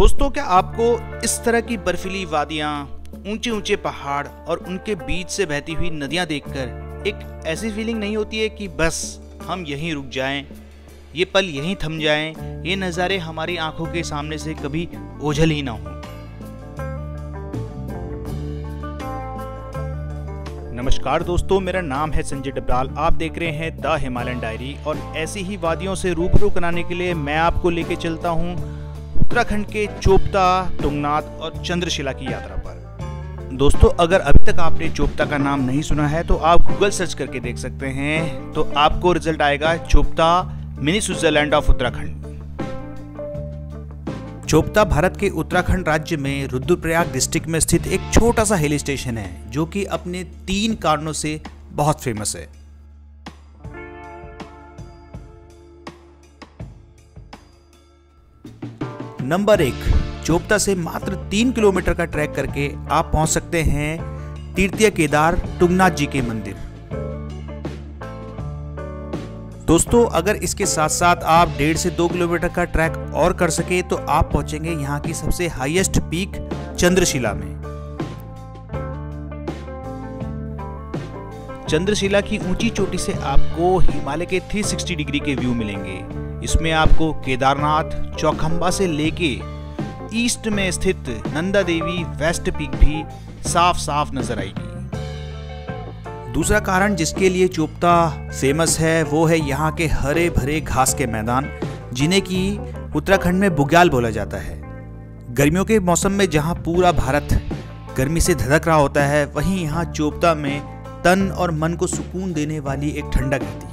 दोस्तों, क्या आपको इस तरह की बर्फीली वादियां, ऊंचे ऊंचे पहाड़ और उनके बीच से बहती हुई नदियां देखकर एक ऐसी फीलिंग नहीं होती है कि बस हम यहीं रुक जाएं, ये पल यहीं थम जाएं, ये नज़ारे हमारी आंखों के सामने से कभी ओझल ही ना हो। नमस्कार दोस्तों, मेरा नाम है संजय डबराल। आप देख रहे हैं द हिमालयन डायरी और ऐसी ही वादियों से रूबरू कराने के लिए मैं आपको लेके चलता हूँ उत्तराखंड के चोपता, तुंगनाथ और चंद्रशिला की यात्रा पर। दोस्तों, अगर अभी तक आपने चोपता का नाम नहीं सुना है तो आप गूगल सर्च करके देख सकते हैं, तो आपको रिजल्ट आएगा Chopta mini Switzerland of Uttarakhand. Chopta Bharat के उत्तराखंड राज्य में रुद्रप्रयाग डिस्ट्रिक्ट में स्थित एक छोटा सा हिल स्टेशन है जो कि अपने 3 कारणों से बहुत फेमस है। नंबर 1, चोपता से मात्र 3 किलोमीटर का ट्रैक करके आप पहुंच सकते हैं तीर्थीय केदार तुंगनाथ जी के मंदिर। दोस्तों, अगर इसके साथ साथ आप 1.5 से 2 किलोमीटर का ट्रैक और कर सके तो आप पहुंचेंगे यहाँ की सबसे हाईएस्ट पीक चंद्रशिला में। चंद्रशिला की ऊंची चोटी से आपको हिमालय के 360 डिग्री के व्यू मिलेंगे। इसमें आपको केदारनाथ, चौखंबा से लेके ईस्ट में स्थित नंदा देवी वेस्ट पीक भी साफ साफ नजर आएगी। दूसरा कारण जिसके लिए चोपता फेमस है वो है यहाँ के हरे भरे घास के मैदान, जिन्हें कि उत्तराखंड में बुग्याल बोला जाता है। गर्मियों के मौसम में जहाँ पूरा भारत गर्मी से धधक रहा होता है, वहीं यहाँ चोपता में तन और मन को सुकून देने वाली एक ठंडक रहती है।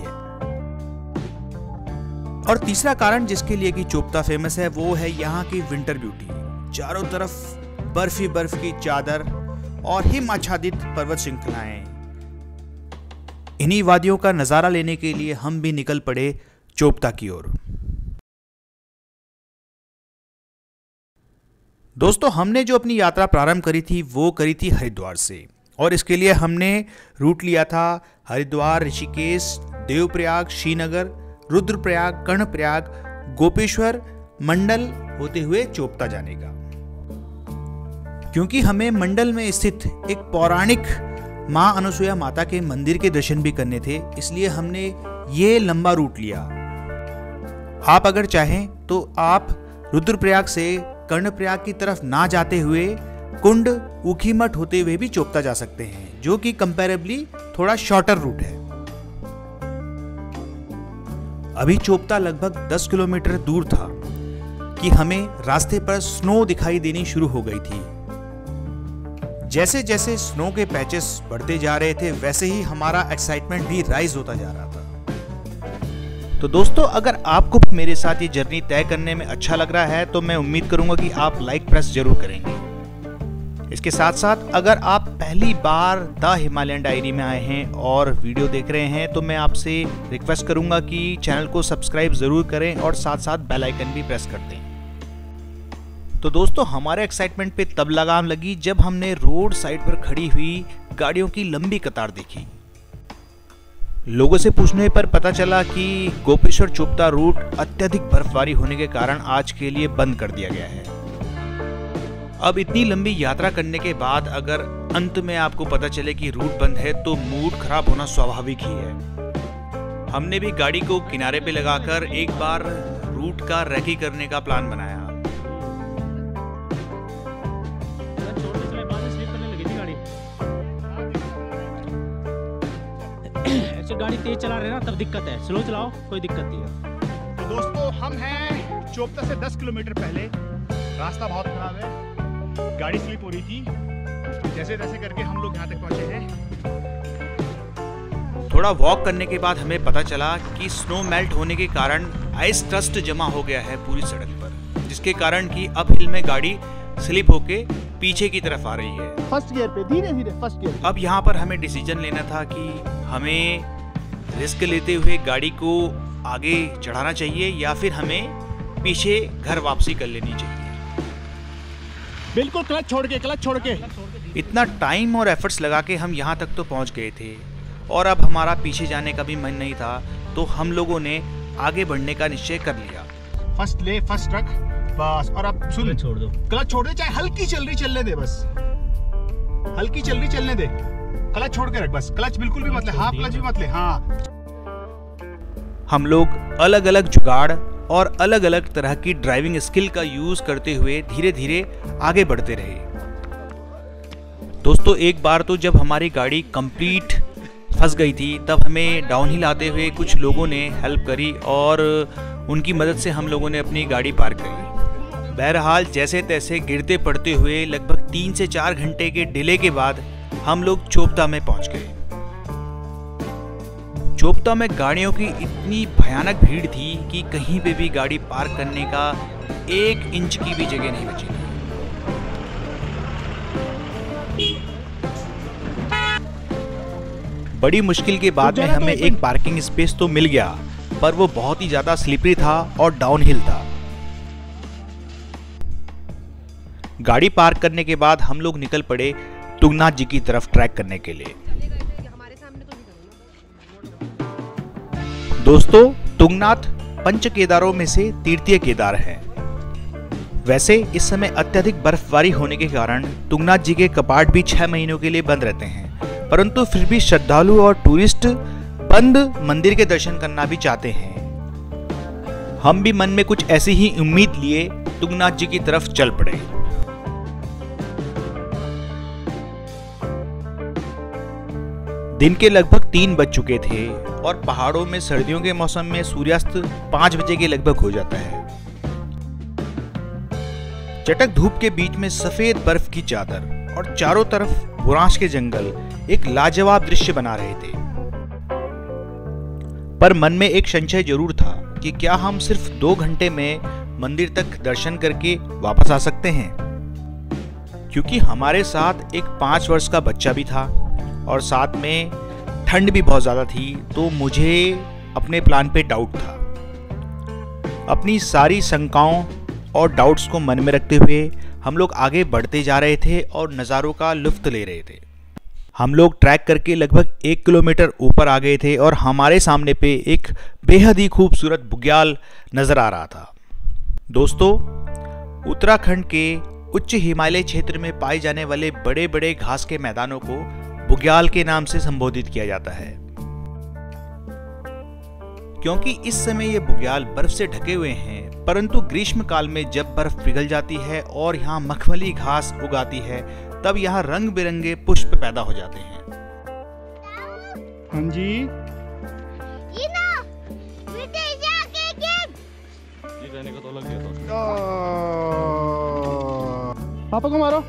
और तीसरा कारण जिसके लिए कि चोपता फेमस है वो है यहाँ की विंटर ब्यूटी। चारों तरफ बर्फ ही बर्फ की चादर और हिम आच्छादित पर्वत श्रृंखलाएं। इन्हीं वादियों का नजारा लेने के लिए हम भी निकल पड़े चोपता की ओर। दोस्तों, हमने जो अपनी यात्रा प्रारंभ करी थी वो करी थी हरिद्वार से, और इसके लिए हमने रूट लिया था हरिद्वार, ऋषिकेश, देवप्रयाग, श्रीनगर, रुद्रप्रयाग, कर्णप्रयाग, गोपेश्वर, मंडल होते हुए चोपता जाने का। क्योंकि हमें मंडल में स्थित एक पौराणिक मां अनसुया माता के मंदिर के दर्शन भी करने थे, इसलिए हमने ये लंबा रूट लिया। आप अगर चाहें तो आप रुद्रप्रयाग से कर्णप्रयाग की तरफ ना जाते हुए कुंड, ऊखीमठ होते हुए भी चोपता जा सकते हैं, जो कि कंपैरेबली थोड़ा शॉर्टर रूट है। अभी चोपता लगभग 10 किलोमीटर दूर था कि हमें रास्ते पर स्नो दिखाई देनी शुरू हो गई थी। जैसे जैसे स्नो के पैचेस बढ़ते जा रहे थे वैसे ही हमारा एक्साइटमेंट भी राइज होता जा रहा था। तो दोस्तों, अगर आपको मेरे साथ ये जर्नी तय करने में अच्छा लग रहा है तो मैं उम्मीद करूंगा कि आप लाइक प्रेस जरूर करेंगे। इसके साथ साथ अगर आप पहली बार द हिमालयन डायरी में आए हैं और वीडियो देख रहे हैं तो मैं आपसे रिक्वेस्ट करूंगा कि चैनल को सब्सक्राइब जरूर करें और साथ साथ बेल आइकन भी प्रेस कर दें। तो दोस्तों, हमारे एक्साइटमेंट पे तब लगाम लगी जब हमने रोड साइड पर खड़ी हुई गाड़ियों की लंबी कतार देखी। लोगों से पूछने पर पता चला कि गोपेश्वर चोपता रूट अत्यधिक बर्फबारी होने के कारण आज के लिए बंद कर दिया गया है। अब इतनी लंबी यात्रा करने के बाद अगर अंत में आपको पता चले कि रूट बंद है तो मूड खराब होना स्वाभाविक ही है। हमने भी गाड़ी को किनारे पे लगाकर एक बार रूट का रेकी करने का प्लान बनाया। गाड़ी तेज चला रहे ना तब दिक्कत है, स्लो चलाओ कोई दिक्कत नहीं है। तो दोस्तों, हम हैं चोपता से 10 किलोमीटर पहले। रास्ता बहुत खराब है, गाड़ी स्लिप हो रही थी। जैसे तैसे करके हम लोग यहाँ तक पहुंचे हैं। थोड़ा वॉक करने के बाद हमें पता चला कि स्नो मेल्ट होने के कारण आइस क्रस्ट जमा हो गया है पूरी सड़क पर, जिसके कारण कि अब हिल में गाड़ी स्लिप होके पीछे की तरफ आ रही है। फर्स्ट गियर पे धीरे धीरे फर्स्ट गियर। अब यहाँ पर हमें डिसीजन लेना था कि हमें रिस्क लेते हुए गाड़ी को आगे चढ़ाना चाहिए या फिर हमें पीछे घर वापसी कर लेनी चाहिए। बिल्कुल क्लच छोड़ के। इतना टाइम और एफर्ट्स लगा के हम यहाँ तक तो पहुँच गए थे और अब हमारा पीछे जाने का भी मन नहीं था, तो हम लोगों ने आगे बढ़ने का निश्चय कर लिया। First truck bus. और अब सुन, छोड़ दो, क्लच छोड़ दे, चाहे हल्की चल रही चलने दे, बस हल्की चल रही चलने दे, क्लच छोड़ के रख बस। क्लच बिल्कुल भी मत ले, हाँ क्लच भी मत ले। हाँ, हम लोग अलग अलग जुगाड़ और अलग अलग तरह की ड्राइविंग स्किल का यूज करते हुए धीरे धीरे आगे बढ़ते रहे। दोस्तों, एक बार तो जब हमारी गाड़ी कंप्लीट फंस गई थी, तब हमें डाउनहिल आते हुए कुछ लोगों ने हेल्प करी और उनकी मदद से हम लोगों ने अपनी गाड़ी पार करी। बहरहाल जैसे तैसे गिरते पड़ते हुए लगभग 3 से 4 घंटे के डिले के बाद हम लोग चोपता में पहुंच गए। चोपता में गाड़ियों की इतनी भयानक भीड़ थी कि कहीं पे भी गाड़ी पार्क करने का 1 इंच की भी जगह नहीं बची थी। बड़ी मुश्किल के बाद में हमें एक पार्किंग स्पेस तो मिल गया, पर वो बहुत ही ज्यादा स्लिपरी था और डाउनहिल था। गाड़ी पार्क करने के बाद हम लोग निकल पड़े तुंगनाथ जी की तरफ ट्रैक करने के लिए। दोस्तों, तुंगनाथ पंच केदारों में से तृतीय केदार है। वैसे इस समय अत्यधिक बर्फबारी होने के कारण तुंगनाथ जी के कपाट भी 6 महीनों के लिए बंद रहते हैं, परंतु फिर भी श्रद्धालु और टूरिस्ट बंद मंदिर के दर्शन करना भी चाहते हैं। हम भी मन में कुछ ऐसी ही उम्मीद लिए तुंगनाथ जी की तरफ चल पड़े। दिन के लगभग 3 बज चुके थे और पहाड़ों में सर्दियों के मौसम में सूर्यास्त 5 बजे के लगभग हो जाता है। चटक धूप के बीच में सफेद बर्फ की चादर और चारों तरफ बुरांश के जंगल एक लाजवाब दृश्य बना रहे थे। पर मन में एक संशय जरूर था कि क्या हम सिर्फ 2 घंटे में मंदिर तक दर्शन करके वापस आ सकते हैं, क्योंकि हमारे साथ एक 5 वर्ष का बच्चा भी था और साथ में ठंड भी बहुत ज्यादा थी, तो मुझे अपने प्लान पे डाउट था। अपनी सारी शंकाओं और डाउट्स को मन में रखते हुए हम लोग आगे बढ़ते जा रहे थे और नज़ारों का लुत्फ ले रहे थे। हम लोग ट्रैक करके लगभग 1 किलोमीटर ऊपर आ गए थे और हमारे सामने पे एक बेहद ही खूबसूरत बुग्याल नजर आ रहा था। दोस्तों, उत्तराखंड के उच्च हिमालय क्षेत्र में पाए जाने वाले बड़े बड़े घास के मैदानों को बुग्याल के नाम से संबोधित किया जाता है, क्योंकि इस समय ये बुग्याल बर्फ से ढके हुए हैं, परंतु ग्रीष्म काल में जब बर्फ पिघल जाती है और यहाँ मखमली घास उगाती है, तब यहाँ रंग बिरंगे पुष्प पैदा हो जाते हैं। हाँ जी, पापा को मारो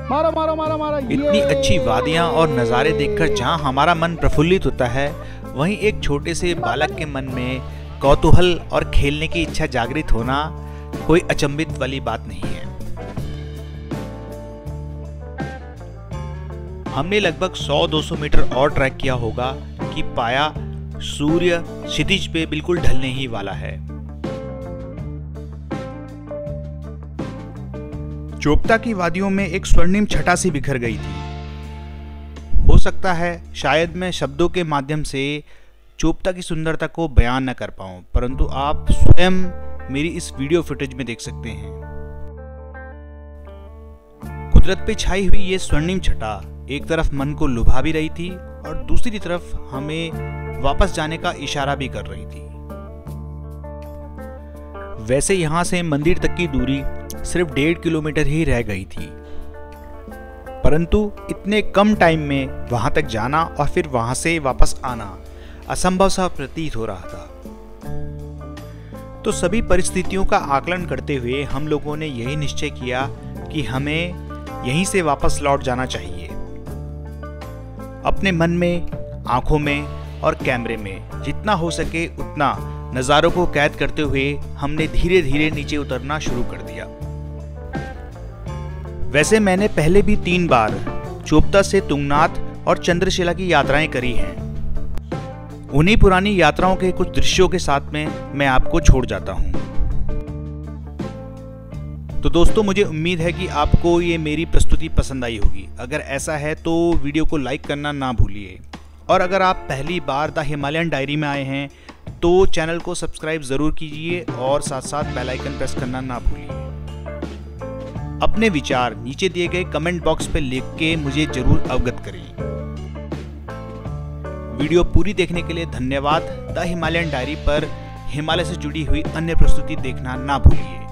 मारो मारो मारो मारो। इतनी अच्छी वादियां और नज़ारे देखकर जहां हमारा मन प्रफुल्लित होता है, वहीं एक छोटे से बालक के मन में कौतूहल और खेलने की इच्छा जागृत होना कोई अचंभित वाली बात नहीं है। हमने लगभग 100-200 मीटर और ट्रैक किया होगा कि पाया सूर्य क्षितिज पे बिल्कुल ढलने ही वाला है। चोपता की वादियों में एक स्वर्णिम छटा सी बिखर गई थी। हो सकता है शायद मैं शब्दों के माध्यम से चोपता की सुंदरता को बयान न कर पाऊं, परंतु आप स्वयं मेरी इस वीडियो फुटेज में देख सकते हैं। कुदरत पे छाई हुई ये स्वर्णिम छटा एक तरफ मन को लुभा भी रही थी और दूसरी तरफ हमें वापस जाने का इशारा भी कर रही थी। वैसे यहां से मंदिर तक की दूरी सिर्फ 1.5 किलोमीटर ही रह गई थी, परंतु इतने कम टाइम में वहां तक जाना और फिर वहां से वापस आना असंभव सा प्रतीत हो रहा था। तो सभी परिस्थितियों का आकलन करते हुए हम लोगों ने यही निश्चय किया कि हमें यहीं से वापस लौट जाना चाहिए। अपने मन में, आंखों में और कैमरे में जितना हो सके उतना नज़ारों को कैद करते हुए हमने धीरे धीरे नीचे उतरना शुरू कर दिया। वैसे मैंने पहले भी 3 बार चोपता से तुंगनाथ और चंद्रशिला की यात्राएं करी हैं। उन्हीं पुरानी यात्राओं के कुछ दृश्यों के साथ में मैं आपको छोड़ जाता हूं। तो दोस्तों, मुझे उम्मीद है कि आपको ये मेरी प्रस्तुति पसंद आई होगी। अगर ऐसा है तो वीडियो को लाइक करना ना भूलिए, और अगर आप पहली बार द हिमालयन डायरी में आए हैं तो चैनल को सब्सक्राइब ज़रूर कीजिए और साथ साथ बेल आइकन प्रेस करना ना भूलिए। अपने विचार नीचे दिए गए कमेंट बॉक्स पर लिख के मुझे जरूर अवगत करें। वीडियो पूरी देखने के लिए धन्यवाद। द हिमालयन डायरी पर हिमालय से जुड़ी हुई अन्य प्रस्तुति देखना ना भूलिए।